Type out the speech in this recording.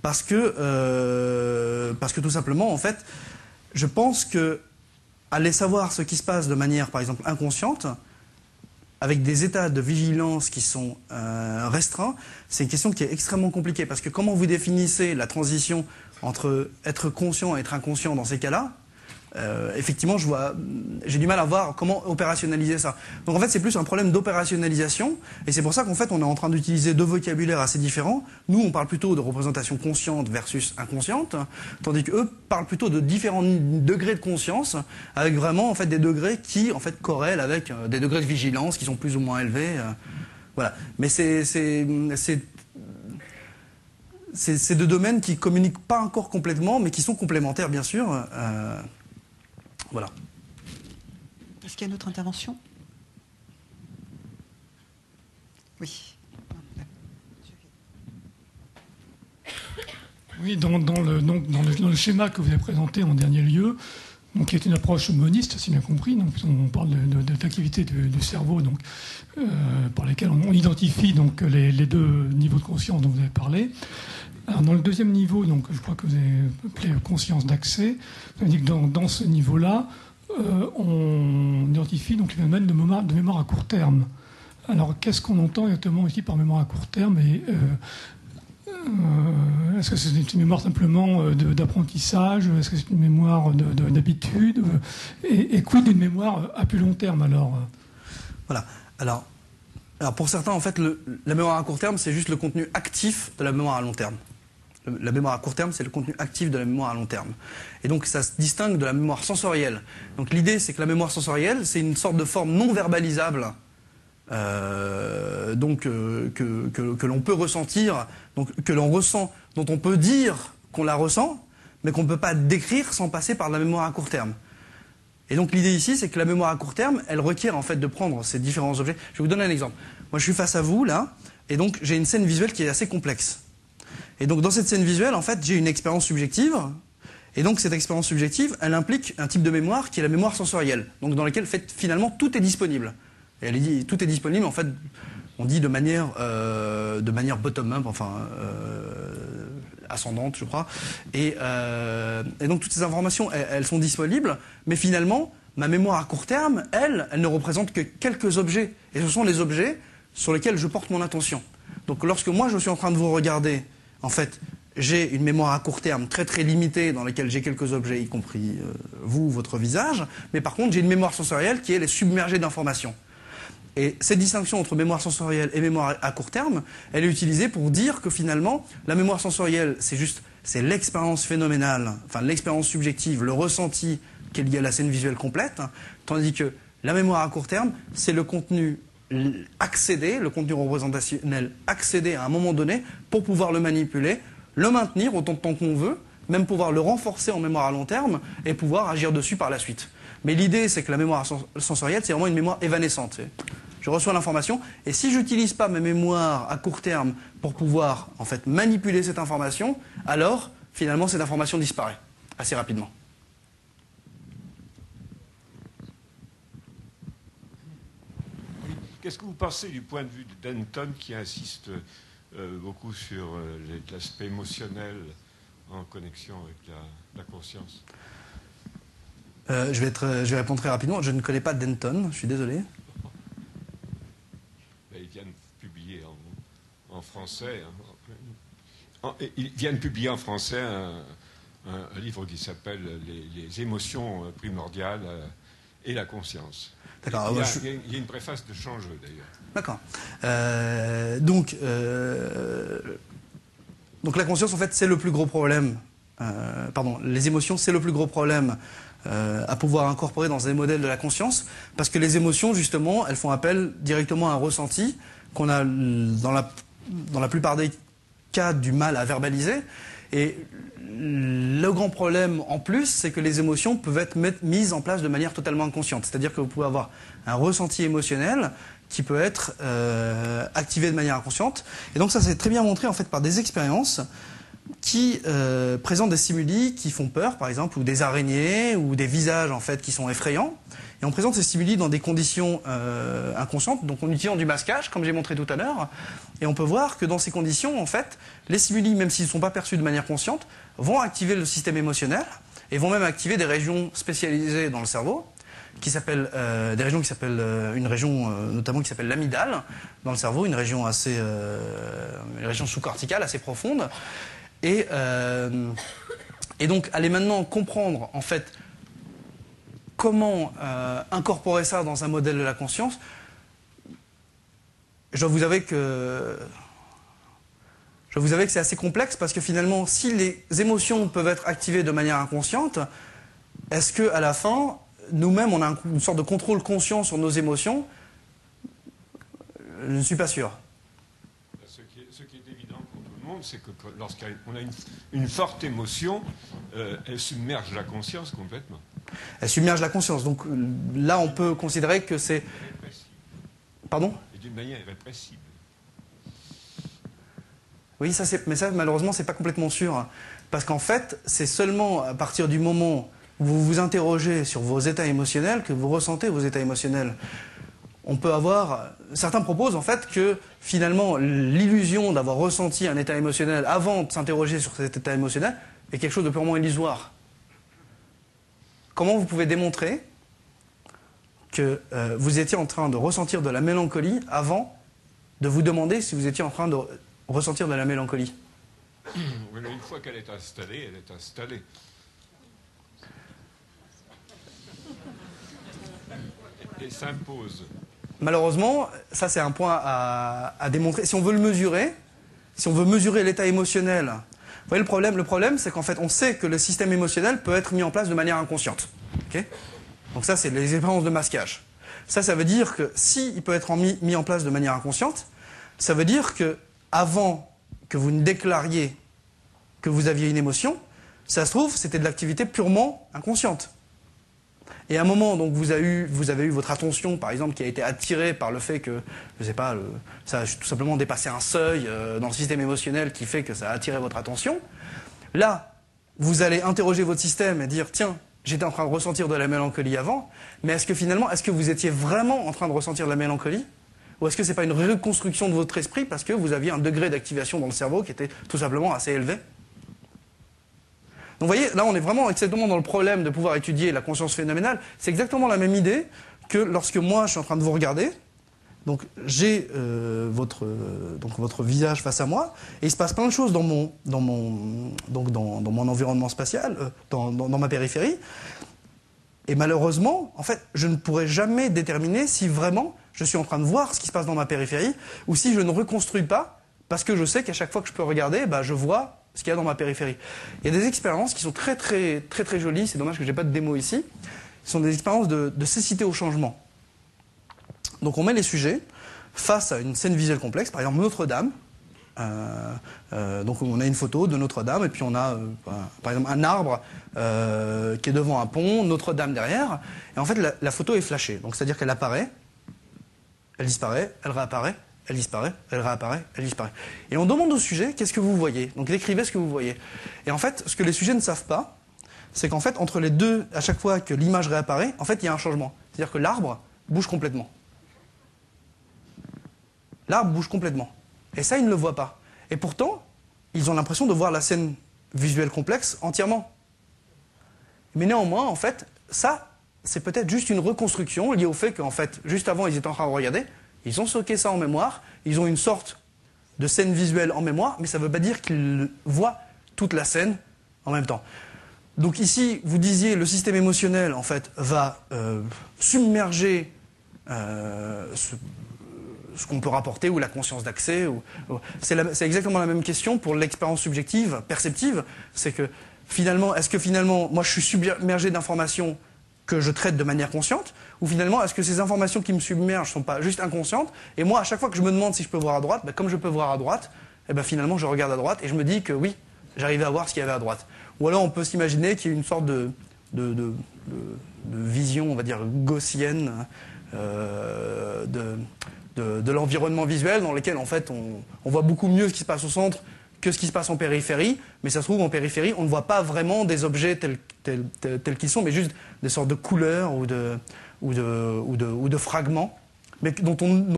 parce que tout simplement, en fait, je pense que aller savoir ce qui se passe de manière, par exemple, inconsciente, avec des états de vigilance qui sont restreints, c'est une question qui est extrêmement compliquée. Parce que comment vous définissez la transition entre être conscient et être inconscient dans ces cas-là? Effectivement, j'ai du mal à voir comment opérationnaliser ça. Donc en fait, c'est plus un problème d'opérationnalisation, et c'est pour ça qu'en fait, on est en train d'utiliser deux vocabulaires assez différents. Nous, on parle plutôt de représentation consciente versus inconsciente, tandis qu'eux parlent plutôt de différents degrés de conscience, avec vraiment en fait des degrés qui en fait corrèlent avec des degrés de vigilance qui sont plus ou moins élevés. Voilà. Mais c'est deux domaines qui communiquent pas encore complètement, mais qui sont complémentaires, bien sûr. Voilà. Est-ce qu'il y a une autre intervention? Oui. Oui, dans le schéma que vous avez présenté en dernier lieu, donc, qui est une approche moniste, si bien compris, donc on parle d'activité du cerveau, donc, par lesquelles on identifie donc, les deux niveaux de conscience dont vous avez parlé. Alors, dans le deuxième niveau, donc, je crois que vous avez appelé conscience d'accès, ça veut dire que dans ce niveau-là, on identifie donc, les phénomènes de mémoire à court terme. Alors, qu'est-ce qu'on entend exactement ici par mémoire à court terme et est-ce que c'est une mémoire simplement d'apprentissage? Est-ce que c'est une mémoire d'habitude? Et quid d'une mémoire à plus long terme, alors? Voilà. Alors pour certains, en fait, la mémoire à court terme, c'est juste le contenu actif de la mémoire à long terme. La mémoire à court terme, c'est le contenu actif de la mémoire à long terme. Et donc, ça se distingue de la mémoire sensorielle. Donc, l'idée, c'est que la mémoire sensorielle, c'est une sorte de forme non verbalisable, donc que l'on peut ressentir, donc que l'on ressent, dont on peut dire qu'on la ressent, mais qu'on ne peut pas décrire sans passer par la mémoire à court terme. Et donc, l'idée ici, c'est que la mémoire à court terme, elle requiert en fait de prendre ces différents objets. Je vais vous donner un exemple. Moi, je suis face à vous, là, et donc j'ai une scène visuelle qui est assez complexe. Et donc, dans cette scène visuelle, en fait, j'ai une expérience subjective. Et donc, cette expérience subjective, elle implique un type de mémoire qui est la mémoire sensorielle. Donc, dans laquelle, finalement, tout est disponible. Et elle dit, tout est disponible, en fait, on dit de manière bottom-up, enfin, ascendante, je crois. Et donc, toutes ces informations, elles sont disponibles. Mais finalement, ma mémoire à court terme, elle ne représente que quelques objets. Et ce sont les objets sur lesquels je porte mon attention. Donc, lorsque moi, je suis en train de vous regarder, en fait, j'ai une mémoire à court terme très très limitée dans laquelle j'ai quelques objets, y compris vous, votre visage, mais par contre j'ai une mémoire sensorielle qui elle est submergée d'informations. Et cette distinction entre mémoire sensorielle et mémoire à court terme, elle est utilisée pour dire que finalement la mémoire sensorielle c'est l'expérience phénoménale, enfin l'expérience subjective, le ressenti qui est lié à la scène visuelle complète, tandis que la mémoire à court terme c'est le contenu accéder, le contenu représentationnel accéder à un moment donné pour pouvoir le manipuler, le maintenir autant de temps qu'on veut, même pouvoir le renforcer en mémoire à long terme et pouvoir agir dessus par la suite. Mais l'idée, c'est que la mémoire sensorielle, c'est vraiment une mémoire évanescente. Je reçois l'information et si je n'utilise pas ma mémoire à court terme pour pouvoir en fait manipuler cette information, alors finalement cette information disparaît assez rapidement. Qu'est-ce que vous pensez du point de vue de Denton qui insiste beaucoup sur l'aspect émotionnel en connexion avec la conscience? Je vais répondre très rapidement. Je ne connais pas Denton, je suis désolé. Il vient de publier en français. Il vient de publier en français un livre qui s'appelle Les émotions primordiales et la conscience. D'accord. Il y a une préface de Changeux, d'ailleurs. D'accord. Donc la conscience, en fait, c'est le plus gros problème. Les émotions, c'est le plus gros problème à pouvoir incorporer dans des modèles de la conscience, parce que les émotions, justement, elles font appel directement à un ressenti qu'on a, dans la plupart des cas, du mal à verbaliser. Et le grand problème en plus, c'est que les émotions peuvent être mises en place de manière totalement inconsciente. C'est-à-dire que vous pouvez avoir un ressenti émotionnel qui peut être activé de manière inconsciente. Et donc ça, c'est très bien montré en fait par des expériences qui présentent des stimuli qui font peur, par exemple, ou des araignées, ou des visages en fait qui sont effrayants. Et on présente ces stimuli dans des conditions inconscientes, donc en utilisant du masquage, comme j'ai montré tout à l'heure. Et on peut voir que dans ces conditions, en fait, les stimuli, même s'ils ne sont pas perçus de manière consciente, vont activer le système émotionnel et vont même activer des régions spécialisées dans le cerveau, qui s'appellent des régions qui s'appellent une région notamment qui s'appelle l'amygdale dans le cerveau, une région sous-corticale assez profonde. Et donc aller maintenant comprendre en fait comment incorporer ça dans un modèle de la conscience, je dois vous avouer que c'est assez complexe parce que finalement, si les émotions peuvent être activées de manière inconsciente, est-ce qu'à la fin, nous-mêmes, on a une sorte de contrôle conscient sur nos émotions? Je ne suis pas sûr. Ce qui est évident pour tout le monde, c'est que lorsqu'on a une forte émotion, elle submerge la conscience complètement. Elle submerge la conscience. Donc là, on peut considérer que c'est... Pardon? Et d'une manière irrépressible. Oui, mais ça, malheureusement, c'est pas complètement sûr. Parce qu'en fait, c'est seulement à partir du moment où vous vous interrogez sur vos états émotionnels que vous ressentez vos états émotionnels. On peut avoir... Certains proposent en fait que finalement, l'illusion d'avoir ressenti un état émotionnel avant de s'interroger sur cet état émotionnel est quelque chose de purement illusoire. Comment vous pouvez démontrer que vous étiez en train de ressentir de la mélancolie avant de vous demander si vous étiez en train de ressentir de la mélancolie? Oui, mais une fois qu'elle est installée, elle est installée. Et s'impose. Malheureusement, ça c'est un point à démontrer. Si on veut le mesurer, si on veut mesurer l'état émotionnel, vous voyez le problème c'est qu'en fait on sait que le système émotionnel peut être mis en place de manière inconsciente. Okay? Donc ça c'est les expériences de masquage. Ça veut dire que s'il peut être mis en place de manière inconsciente, ça veut dire que avant que vous ne déclariez que vous aviez une émotion, ça se trouve c'était de l'activité purement inconsciente. Et à un moment, donc, vous avez eu votre attention, par exemple, qui a été attirée par le fait que, je ne sais pas, ça a tout simplement dépassé un seuil dans le système émotionnel qui fait que ça a attiré votre attention. Là, vous allez interroger votre système et dire, tiens, j'étais en train de ressentir de la mélancolie avant, mais est-ce que vous étiez vraiment en train de ressentir de la mélancolie? Ou est-ce que ce n'est pas une reconstruction de votre esprit parce que vous aviez un degré d'activation dans le cerveau qui était tout simplement assez élevé? Donc vous voyez, là on est vraiment exactement dans le problème de pouvoir étudier la conscience phénoménale. C'est exactement la même idée que lorsque moi je suis en train de vous regarder, donc j'ai votre visage face à moi, et il se passe plein de choses dans mon environnement spatial, dans ma périphérie, et malheureusement, en fait, je ne pourrai jamais déterminer si vraiment je suis en train de voir ce qui se passe dans ma périphérie, ou si je ne reconstruis pas, parce que je sais qu'à chaque fois que je peux regarder, je vois ce qu'il y a dans ma périphérie. Il y a des expériences qui sont très jolies, c'est dommage que je n'ai pas de démo ici, ce sont des expériences de cécité au changement. Donc on met les sujets face à une scène visuelle complexe, par exemple Notre-Dame. Donc on a une photo de Notre-Dame, et puis on a par exemple un arbre qui est devant un pont, Notre-Dame derrière, et en fait la photo est flashée, donc c'est-à-dire qu'elle apparaît, elle disparaît, elle réapparaît, elle disparaît, elle réapparaît, elle disparaît. Et on demande au sujet, qu'est-ce que vous voyez? Donc décrivez ce que vous voyez. Et en fait, ce que les sujets ne savent pas, c'est qu'en fait, entre les deux, à chaque fois que l'image réapparaît, en fait, il y a un changement. C'est-à-dire que l'arbre bouge complètement. L'arbre bouge complètement. Et ça, ils ne le voient pas. Et pourtant, ils ont l'impression de voir la scène visuelle complexe entièrement. Mais néanmoins, en fait, ça, c'est peut-être juste une reconstruction liée au fait qu'en fait, juste avant, ils étaient en train de regarder. Ils ont stocké ça en mémoire, ils ont une sorte de scène visuelle en mémoire, mais ça ne veut pas dire qu'ils voient toute la scène en même temps. Donc ici, vous disiez, le système émotionnel, en fait, va submerger ce qu'on peut rapporter, ou la conscience d'accès. C'est exactement la même question pour l'expérience subjective, perceptive. C'est que finalement, est-ce que finalement, moi je suis submergé d'informations que je traite de manière consciente, ou finalement, est-ce que ces informations qui me submergent ne sont pas juste inconscientes, et moi, à chaque fois que je me demande si je peux voir à droite, comme je peux voir à droite, finalement, je regarde à droite, et je me dis que oui, j'arrivais à voir ce qu'il y avait à droite. Ou alors, on peut s'imaginer qu'il y a une sorte de vision, on va dire, gaussienne de l'environnement visuel, dans lequel, en fait, on voit beaucoup mieux ce qui se passe au centre que ce qui se passe en périphérie, mais ça se trouve en périphérie, on ne voit pas vraiment des objets tels qu'ils sont, mais juste des sortes de couleurs ou ou de fragments, mais dont on